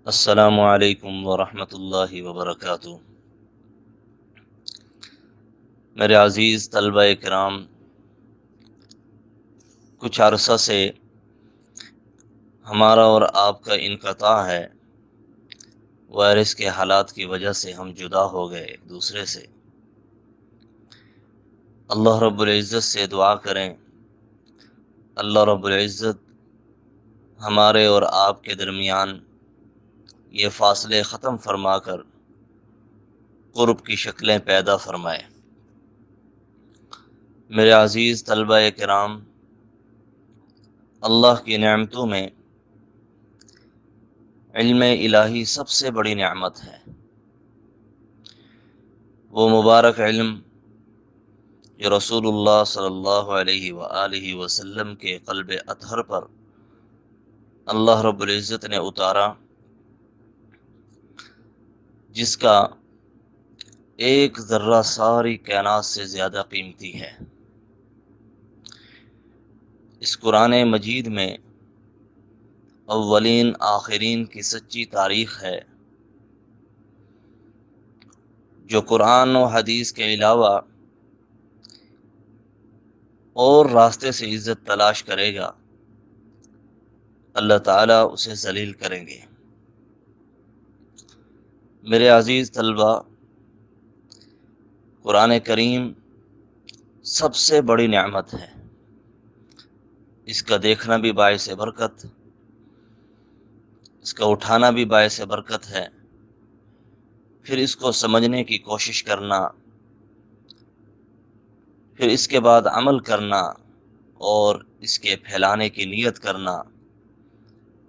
السلام علیکم ورحمۃ اللہ وبرکاتہ۔ میرے عزیز طلبہ کرام، کچھ عرصہ سے ہمارا اور آپ کا انقطاع ہے۔ وائرس کے حالات کی وجہ سے ہم جدا ہو گئے ایک دوسرے سے۔ اللہ رب العزت سے دعا کریں، اللہ رب العزت ہمارے اور آپ کے درمیان یہ فاصلے ختم فرما کر قرب کی شکلیں پیدا فرمائے۔ میرے عزیز طلبہ کرام، اللہ کی نعمتوں میں علم الہی سب سے بڑی نعمت ہے۔ وہ مبارک علم جو رسول اللہ صلی اللہ علیہ وآلہ وسلم کے قلب اطہر پر اللہ رب العزت نے اتارا، جس کا ایک ذرہ ساری کائنات سے زیادہ قیمتی ہے۔ اس قرآن مجید میں اولین آخرین کی سچی تاریخ ہے۔ جو قرآن و حدیث کے علاوہ اور راستے سے عزت تلاش کرے گا، اللہ تعالیٰ اسے ذلیل کریں گے۔ میرے عزیز طلبہ، قرآن کریم سب سے بڑی نعمت ہے۔ اس کا دیکھنا بھی باعث برکت، اس کا اٹھانا بھی باعث برکت ہے، پھر اس کو سمجھنے کی کوشش کرنا، پھر اس کے بعد عمل کرنا اور اس کے پھیلانے کی نیت کرنا،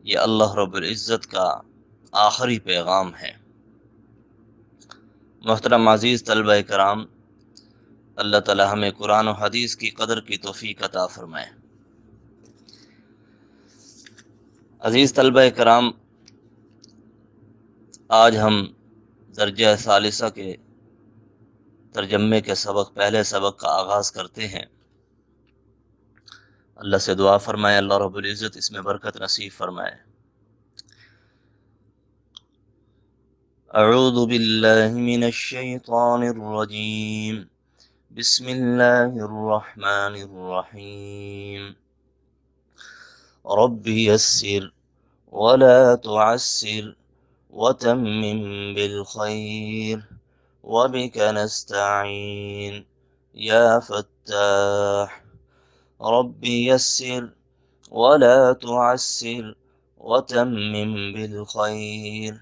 یہ اللہ رب العزت کا آخری پیغام ہے۔ محترم عزیز طلبہ کرام، اللہ تعالی ہمیں قرآن و حدیث کی قدر کی توفیق عطا فرمائے۔ عزیز طلبہ کرام، آج ہم درجہ ثالثہ کے ترجمے کے پہلے سبق کا آغاز کرتے ہیں۔ اللہ سے دعا فرمائے اللہ رب العزت اس میں برکت نصیب فرمائے۔ اعوذ باللہ من الشیطان الرجیم، بسم اللہ الرحمن الرحیم۔ رب یسر ولا تعسر وتمم بالخیر وبک نستعین یا فتاح۔ رب یسر ولا تعسر وتمم بالخیر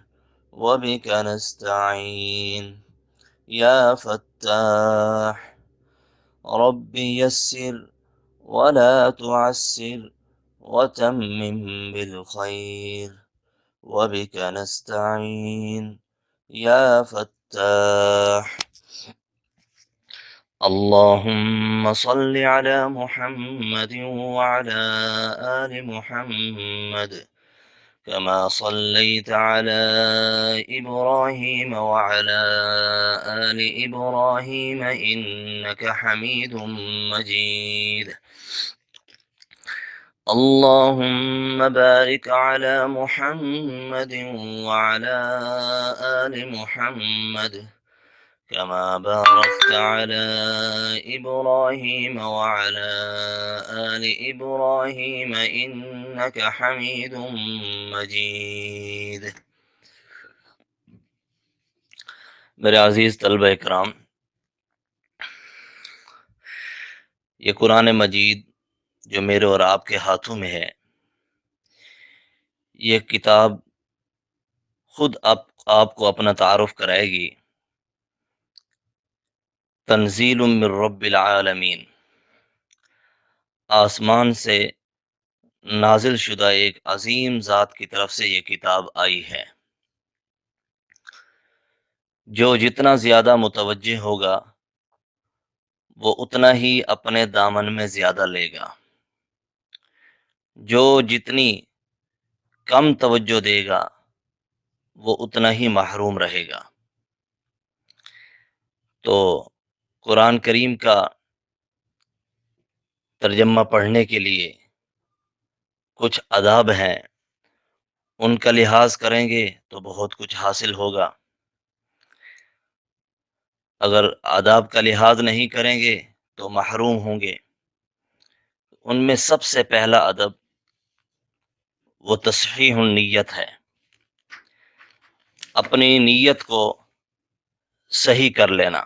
وبک نستعین یا فتاح۔ رب یسر ولا تعسر وتمم بالخیر وبک نستعین یا فتاح۔ اللهم صل على محمد وعلى آل محمد كما صليت على إبراهيم وعلى آل إبراهيم إنك حميد مجيد۔ اللهم بارك على محمد وعلى آل محمد كما باركت على إبراهيم وعلى آل إبراهيم إنك حميد مجيد۔ میرے عزیز طلبہ اکرام، یہ قرآن مجید جو میرے اور آپ کے ہاتھوں میں ہے، یہ کتاب خود آپ کو اپنا تعارف کرائے گی۔ تنزیل من رب العالمین، آسمان سے نازل شدہ ایک عظیم ذات کی طرف سے یہ کتاب آئی ہے۔ جو جتنا زیادہ متوجہ ہوگا وہ اتنا ہی اپنے دامن میں زیادہ لے گا، جو جتنی کم توجہ دے گا وہ اتنا ہی محروم رہے گا۔ تو قرآن کریم کا ترجمہ پڑھنے کے لیے کچھ آداب ہیں، ان کا لحاظ کریں گے تو بہت کچھ حاصل ہوگا، اگر آداب کا لحاظ نہیں کریں گے تو محروم ہوں گے۔ ان میں سب سے پہلا ادب وہ تصحیح النیت ہے، اپنی نیت کو صحیح کر لینا،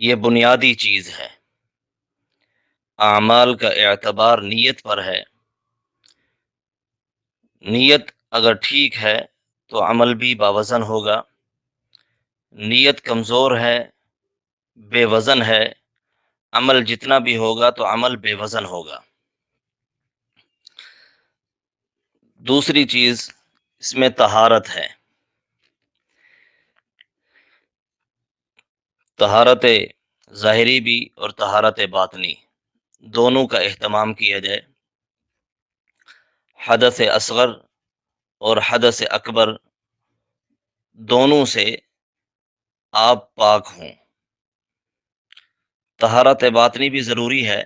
یہ بنیادی چیز ہے۔ اعمال کا اعتبار نیت پر ہے، نیت اگر ٹھیک ہے تو عمل بھی باوزن ہوگا، نیت کمزور ہے، بے وزن ہے، عمل جتنا بھی ہوگا تو عمل بے وزن ہوگا۔ دوسری چیز اس میں طہارت ہے، طہارت ظاہری بھی اور طہارت باطنی دونوں کا اہتمام کیا جائے۔ حدث اصغر اور حدث اکبر دونوں سے آپ پاک ہوں۔ طہارت باطنی بھی ضروری ہے،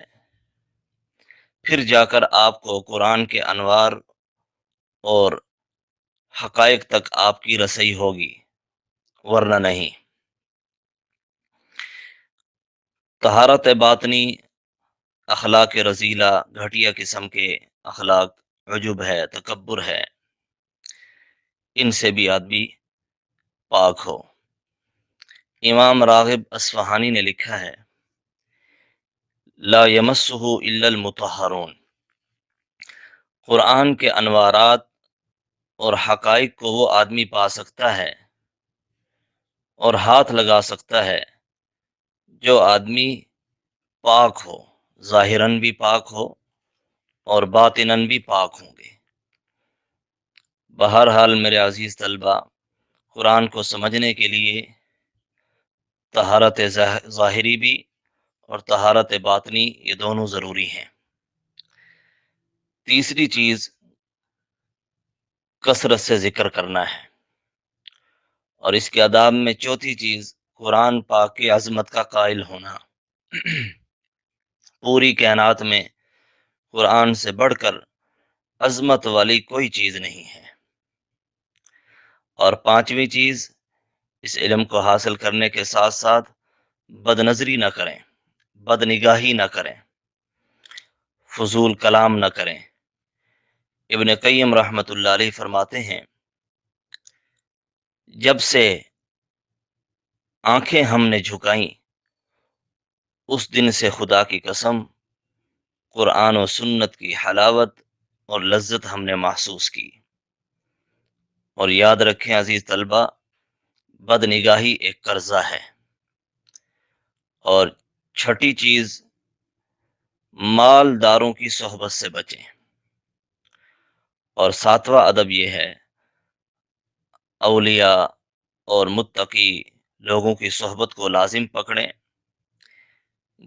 پھر جا کر آپ کو قرآن کے انوار اور حقائق تک آپ کی رسائی ہوگی، ورنہ نہیں۔ طہارت باطنی اخلاق رذیلہ، گھٹیا قسم کے اخلاق، عجب ہے، تکبر ہے، ان سے بھی آدمی پاک ہو۔ امام راغب اصفہانی نے لکھا ہے، لا یمسہ الا المطہرون، قرآن کے انوارات اور حقائق کو وہ آدمی پا سکتا ہے اور ہاتھ لگا سکتا ہے جو آدمی پاک ہو، ظاہراً بھی پاک ہو اور باطناً بھی پاک ہوں گے۔ بہرحال میرے عزیز طلبہ، قرآن کو سمجھنے کے لیے طہارت ظاہری بھی اور طہارت باطنی یہ دونوں ضروری ہیں۔ تیسری چیز کثرت سے ذکر کرنا ہے، اور اس کے آداب میں چوتھی چیز قرآن پاک کی عظمت کا قائل ہونا۔ پوری کائنات میں قرآن سے بڑھ کر عظمت والی کوئی چیز نہیں ہے۔ اور پانچویں چیز، اس علم کو حاصل کرنے کے ساتھ ساتھ بد نظری نہ کریں، بد نگاہی نہ کریں، فضول کلام نہ کریں۔ ابن قیم رحمۃ اللہ علیہ فرماتے ہیں، جب سے آنکھیں ہم نے جھکائیں اس دن سے خدا کی قسم قرآن و سنت کی حلاوت اور لذت ہم نے محسوس کی۔ اور یاد رکھیں عزیز طلبہ، بد نگاہی ایک قرضہ ہے۔ اور چھٹی چیز، مالداروں کی صحبت سے بچیں۔ اور ساتواں ادب یہ ہے، اولیاء اور متقی لوگوں کی صحبت کو لازم پکڑیں،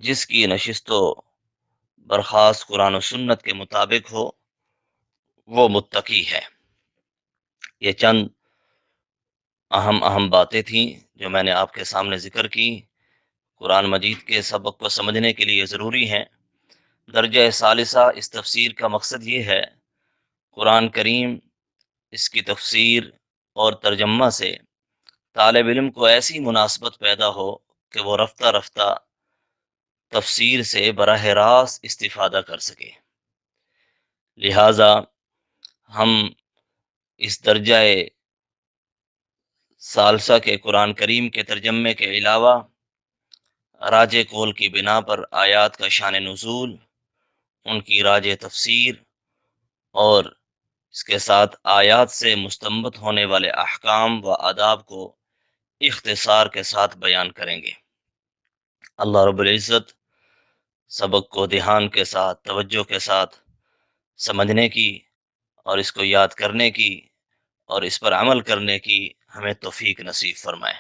جس کی نشست و برخاست قرآن و سنت کے مطابق ہو وہ متقی ہے۔ یہ چند اہم باتیں تھیں جو میں نے آپ کے سامنے ذکر کی، قرآن مجید کے سبق کو سمجھنے کے لیے ضروری ہیں۔ درجہ ثالثہ اس تفسیر کا مقصد یہ ہے، قرآن کریم، اس کی تفسیر اور ترجمہ سے طالب علم کو ایسی مناسبت پیدا ہو کہ وہ رفتہ رفتہ تفسیر سے براہ راست استفادہ کر سکے۔ لہٰذا ہم اس درجہ ثالثہ کے قرآن کریم کے ترجمے کے علاوہ راج کول کی بنا پر آیات کا شان نزول، ان کی راج تفسیر اور اس کے ساتھ آیات سے مستنبط ہونے والے احکام و آداب کو اختصار کے ساتھ بیان کریں گے۔ اللہ رب العزت سبق کو دھیان کے ساتھ، توجہ کے ساتھ سمجھنے کی اور اس کو یاد کرنے کی اور اس پر عمل کرنے کی ہمیں توفیق نصیب فرمائے۔